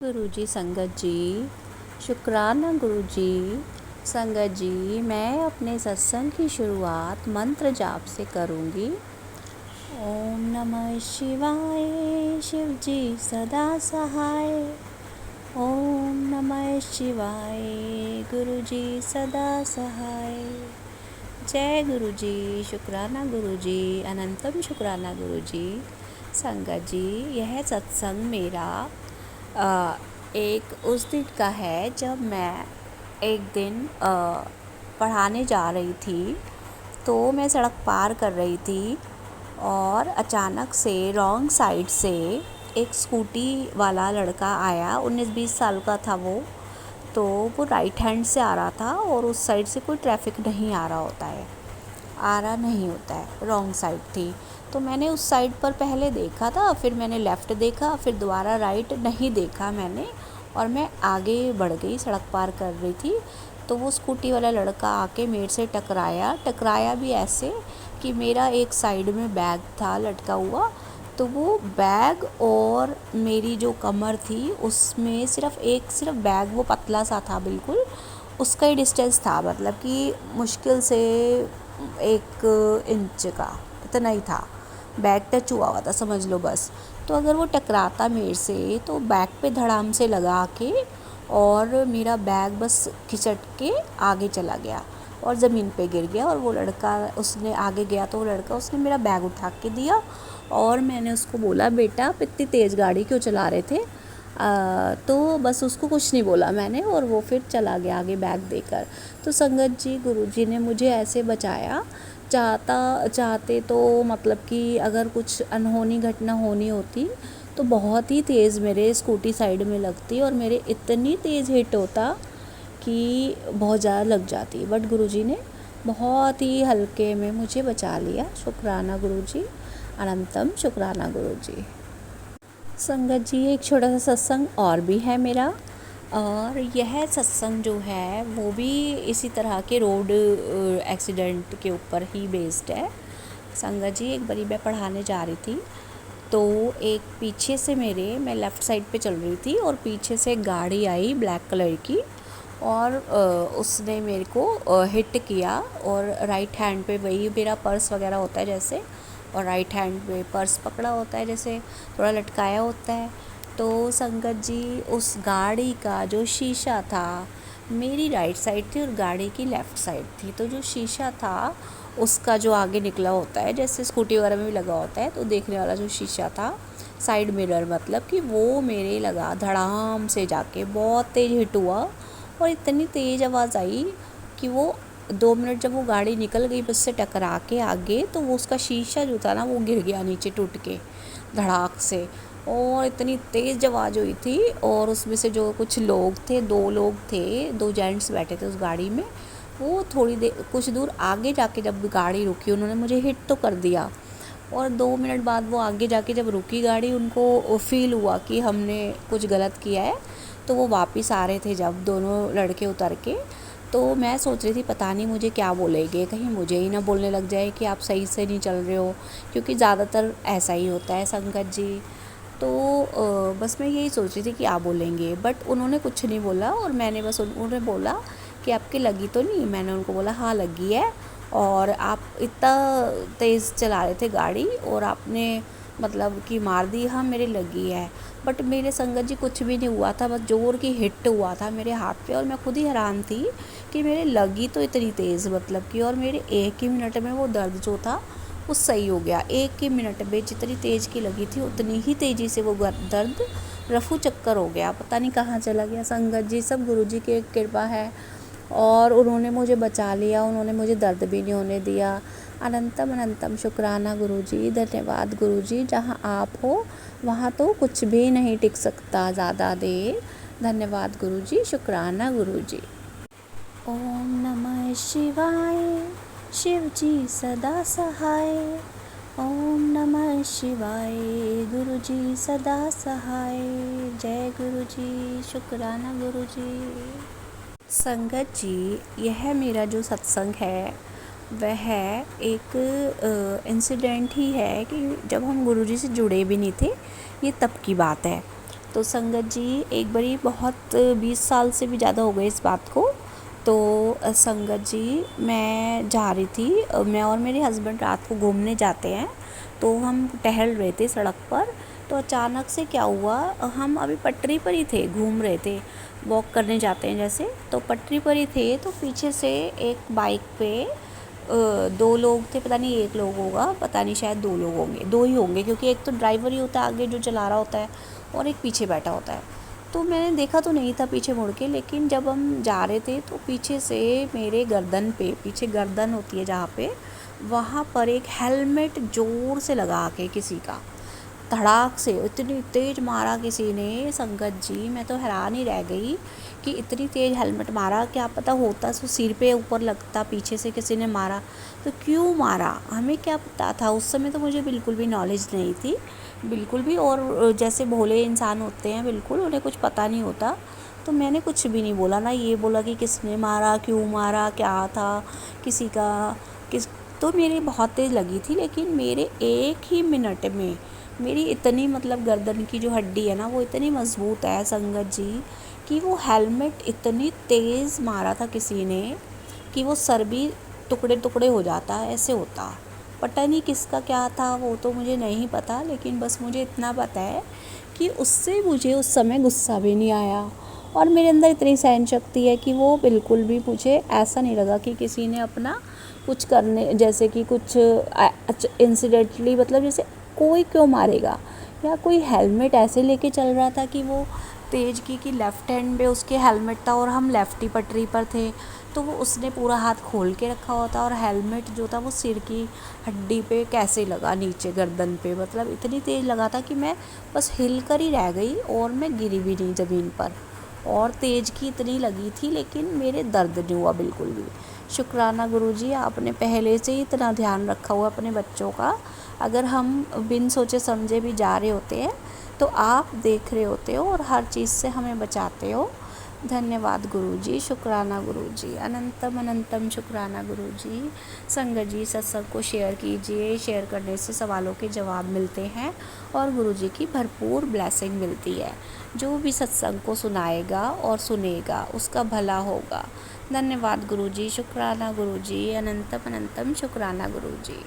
गुरुजी संगत जी, शुक्राना गुरुजी। संगत जी, मैं अपने सत्संग की शुरुआत मंत्र जाप से करूँगी। ओम नमः शिवाय, शिव जी सदा सहाय। ओम नमः शिवाय, गुरुजी सदा सहाय। जय गुरुजी, शुक्राना गुरुजी, अनंतम शुक्राना गुरुजी। संगत जी, यह सत्संग मेरा एक उस दिन का है जब मैं एक दिन पढ़ाने जा रही थी, तो मैं सड़क पार कर रही थी और अचानक से रॉन्ग साइड से एक स्कूटी वाला लड़का आया। 19-20 साल का था तो वो राइट हैंड से आ रहा था और उस साइड से कोई ट्रैफिक नहीं आ रहा होता है, रॉन्ग साइड थी। तो मैंने उस साइड पर पहले देखा था, फिर मैंने लेफ़्ट देखा, फिर दोबारा राइट नहीं देखा मैंने, और मैं आगे बढ़ गई। सड़क पार कर रही थी तो वो स्कूटी वाला लड़का आके मेरे से टकराया भी ऐसे कि मेरा एक साइड में बैग था लटका हुआ, तो वो बैग और मेरी जो कमर थी उसमें सिर्फ बैग, वो पतला सा था बिल्कुल, उसका ही डिस्टेंस था, मतलब कि मुश्किल से 1 इंच का इतना ही था। बैग टच हुआ था, समझ लो बस। तो अगर वो टकराता मेरे से तो बैग पे धड़ाम से लगा के और मेरा बैग बस खिसट के आगे चला गया और ज़मीन पे गिर गया। और वो लड़का, उसने आगे गया तो वो लड़का, उसने मेरा बैग उठा के दिया और मैंने उसको बोला, बेटा आप इतनी तेज़ गाड़ी क्यों चला रहे थे? तो बस उसको कुछ नहीं बोला मैंने, और वो फिर चला गया आगे बैग देकर। तो संगत जी, गुरुजी ने मुझे ऐसे बचाया। चाहते तो मतलब कि अगर कुछ अनहोनी घटना होनी होती तो बहुत ही तेज़ मेरे स्कूटी साइड में लगती और मेरे इतनी तेज़ हिट होता कि बहुत ज़्यादा लग जाती, बट गुरुजी ने बहुत ही हल्के में मुझे बचा लिया। शुक्राना गुरुजी, अनंतम शुक्राना गुरुजी। संगत जी, एक छोटा सा सत्संग और भी है मेरा, और यह सत्संग जो है वो भी इसी तरह के रोड एक्सीडेंट के ऊपर ही बेस्ड है। संगत जी, एक बारी मैं पढ़ाने जा रही थी तो एक पीछे से मैं लेफ़्ट साइड पे चल रही थी और पीछे से एक गाड़ी आई ब्लैक कलर की, और उसने मेरे को हिट किया। और राइट हैंड पे वही मेरा पर्स वगैरह होता है जैसे, और राइट हैंड पे पर्स पकड़ा होता है जैसे, थोड़ा लटकाया होता है। तो संगत जी, उस गाड़ी का जो शीशा था, मेरी राइट साइड थी और गाड़ी की लेफ़्ट साइड थी, तो जो शीशा था उसका जो आगे निकला होता है, जैसे स्कूटी वगैरह में भी लगा होता है, तो देखने वाला जो शीशा था, साइड मिरर मतलब कि, वो मेरे लगा धड़ाम से जाके, बहुत तेज़ हिट हुआ। और इतनी तेज़ आवाज़ आई कि वो 2 मिनट जब वो गाड़ी निकल गई बस से टकरा के आगे, तो वो उसका शीशा जो था ना वो गिर गया नीचे टूट के धड़ाक से। और इतनी तेज़ आवाज़ हुई थी, और उसमें से जो कुछ लोग थे, 2 लोग थे, 2 जेंट्स बैठे थे उस गाड़ी में, वो थोड़ी देर कुछ दूर आगे जाके जब गाड़ी रुकी, उन्होंने मुझे हिट तो कर दिया, और 2 मिनट बाद वो आगे जाके जब रुकी गाड़ी, उनको फ़ील हुआ कि हमने कुछ गलत किया है, तो वो वापस आ रहे थे जब दोनों लड़के उतर के। तो मैं सोच रही थी पता नहीं मुझे क्या बोलेंगे, कहीं मुझे ही ना बोलने लग जाए कि आप सही से नहीं चल रहे हो, क्योंकि ज़्यादातर ऐसा ही होता है संगत जी। तो बस मैं यही सोच रही थी कि आप बोलेंगे, बट उन्होंने कुछ नहीं बोला, और मैंने बस उन्होंने बोला कि आपकी लगी तो नहीं? मैंने उनको बोला हाँ लगी है, और आप इतना तेज़ चला रहे थे गाड़ी और आपने मतलब कि मार दी। हाँ मेरी लगी है, बट मेरे संगत जी कुछ भी नहीं हुआ था, बस जोर की हिट हुआ था मेरे हाथ पे, और मैं खुद ही हैरान थी कि मेरे लगी तो इतनी तेज़, मतलब कि, और मेरे 1 ही मिनट में वो दर्द जो था वो सही हो गया। 1 ही मिनट में जितनी तेज़ की लगी थी उतनी ही तेज़ी से वो दर्द रफू चक्कर हो गया, पता नहीं कहाँ चला गया। संगत जी, सब गुरुजी की कृपा है, और उन्होंने मुझे बचा लिया, उन्होंने मुझे दर्द भी नहीं होने दिया। अनंतम अनंतम शुक्राना गुरुजी, धन्यवाद गुरुजी। जहाँ आप हो वहाँ तो कुछ भी नहीं टिक सकता ज़्यादा देर। धन्यवाद गुरुजी, शुक्राना गुरुजी। ओम नमः शिवाय, शिव जी सदा सहाय। ओम नमः शिवाय, गुरुजी सदा सहाय। जय गुरुजी, शुक्राना गुरुजी। संगत जी, यह मेरा जो सत्संग है वह एक इंसिडेंट ही है कि जब हम गुरुजी से जुड़े भी नहीं थे, ये तब की बात है। तो संगत जी एक बारी बहुत 20 साल से भी ज़्यादा हो गए इस बात को। तो संगत जी मैं जा रही थी, मैं और मेरे हस्बैंड रात को घूमने जाते हैं। तो हम टहल रहे थे सड़क पर, तो अचानक से क्या हुआ, हम अभी पटरी पर ही थे, घूम रहे थे, वॉक करने जाते हैं जैसे, तो पटरी पर ही थे। तो पीछे से एक बाइक पे दो लोग थे, पता नहीं एक लोग होगा, पता नहीं, शायद दो लोग होंगे, दो ही होंगे, क्योंकि एक तो ड्राइवर ही होता है आगे जो चला रहा होता है और एक पीछे बैठा होता है। तो मैंने देखा तो नहीं था पीछे मुड़ के, लेकिन जब हम जा रहे थे तो पीछे से मेरे गर्दन पे, पीछे गर्दन होती है जहाँ पे, वहाँ पर एक हेलमेट ज़ोर से लगा के किसी का, धड़ाक से इतनी तेज़ मारा किसी ने संगत जी, मैं तो हैरान ही रह गई कि इतनी तेज़ हेलमेट मारा, क्या पता होता तो सिर पे ऊपर लगता, पीछे से किसी ने मारा तो क्यों मारा, हमें क्या पता था उस समय, तो मुझे बिल्कुल भी नॉलेज नहीं थी, बिल्कुल भी। और जैसे भोले इंसान होते हैं बिल्कुल, उन्हें कुछ पता नहीं होता, तो मैंने कुछ भी नहीं बोला, ना ये बोला कि किसने मारा, क्यों मारा, क्या था किसी का, किस। तो मेरी बहुत तेज़ लगी थी, लेकिन मेरे एक ही मिनट में मेरी इतनी, मतलब गर्दन की जो हड्डी है ना वो इतनी मज़बूत है संगत जी, कि वो हेलमेट इतनी तेज़ मारा था किसी ने कि वो सर भी टुकड़े टुकड़े हो जाता, ऐसे होता। पता नहीं किसका क्या था वो तो मुझे नहीं पता, लेकिन बस मुझे इतना पता है कि उससे मुझे उस समय गुस्सा भी नहीं आया, और मेरे अंदर इतनी सहन शक्ति है कि वो बिल्कुल भी मुझे ऐसा नहीं लगा कि किसी ने अपना कुछ करने, जैसे कि कुछ इंसिडेंटली, मतलब जैसे कोई क्यों मारेगा, या कोई हेलमेट ऐसे लेके चल रहा था कि वो तेज की कि लेफ़्ट हैंड पे उसके हेलमेट था और हम लेफ्टी पटरी पर थे, तो वो उसने पूरा हाथ खोल के रखा हुआ था, और हेलमेट जो था वो सिर की हड्डी पे कैसे लगा, नीचे गर्दन पे, मतलब इतनी तेज़ लगा था कि मैं बस हिल कर ही रह गई, और मैं गिरी भी नहीं ज़मीन पर, और तेज़ की इतनी लगी थी, लेकिन मेरे दर्द नहीं हुआ बिल्कुल भी। शुक्राना गुरुजी, आपने पहले से ही इतना ध्यान रखा हुआ अपने बच्चों का। अगर हम बिन सोचे समझे भी जा रहे होते हैं तो आप देख रहे होते हो और हर चीज़ से हमें बचाते हो। धन्यवाद गुरुजी, शुक्राना गुरुजी, अनंतम अनंतम शुक्राना गुरुजी। संगत जी सत्संग को शेयर कीजिए, शेयर करने से सवालों के जवाब मिलते हैं और गुरुजी की भरपूर ब्लेसिंग मिलती है। जो भी सत्संग को सुनाएगा और सुनेगा उसका भला होगा। धन्यवाद गुरुजी, शुक्राना गुरुजी, अनंतम अनंतम शुक्राना गुरुजी।